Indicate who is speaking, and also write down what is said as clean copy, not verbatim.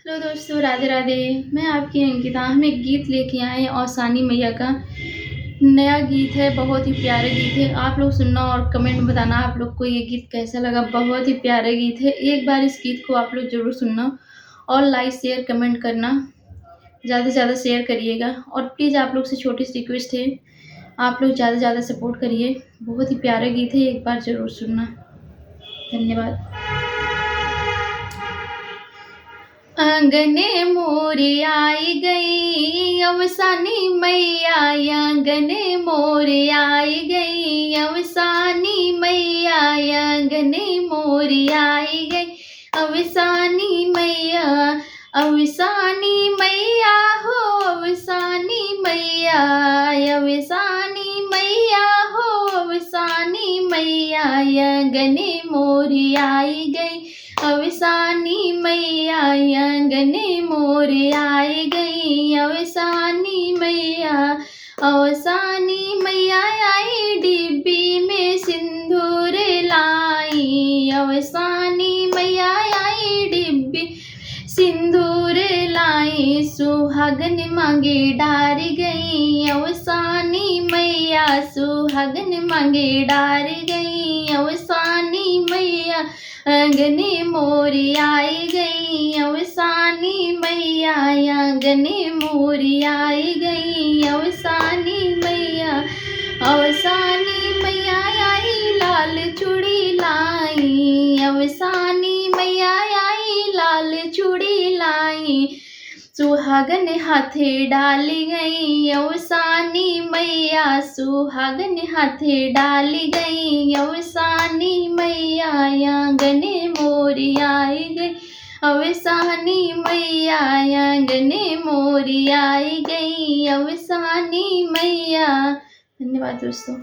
Speaker 1: Hello दोस्तों, राधे राधे। मैं आपकी अंकिता। हम एक गीत लेके आए हैं औसानी मैया का। नया गीत है, बहुत ही प्यारा गीत है। आप लोग सुनना और कमेंट में बताना आप लोग को ये गीत कैसा लगा। बहुत ही प्यारा गीत है। एक बार इस गीत को आप लोग ज़रूर सुनना और लाइक शेयर कमेंट करना। ज़्यादा से ज़्यादा शेयर करिएगा और प्लीज़ आप लोग से छोटी सी रिक्वेस्ट है, आप लोग ज़्यादा से ज़्यादा सपोर्ट करिए। बहुत ही प्यारा गीत है, एक बार ज़रूर सुनना। धन्यवाद। आंगने मोरे आई गई अवसानी मैया, आंगने मोरे आई गई अवसानी मैया, आंगने मोरे आई गई अवसानी मैया। अवसानी मैया हो, अवसानी मैया, अवसानी मैया हो, अवसानी मैया, आंगने मोरे आई गई अवसानी मैया, आंगने मोरे आई गई अवसानी मैया। अवसानी मैया आई डिब्बी में सिंदूर लाई, अवसानी मैया आई डिब्बी सिंदूर लाई। सुहागन मांगे डार गई अवसानी मैया, सुहागन मांगे डार गई अवसानी मैया। आंगने मोरी आई गई अवसानी मैया, आंगने मोरी आई गई अवसानी मैया। अवसानी मैया आई लाल चूड़ी लाई, अवसानी मैया आई लाल चूड़ी लाई। सुहागन हाथे डाली गई अवसानी मैया, सुहागन हाथे डाली गई अवसानी मैया। आंगने मोरी आई गई अवसानी मैया, आंगने मोरी आई गई अवसानी मैया। धन्यवाद दोस्तों।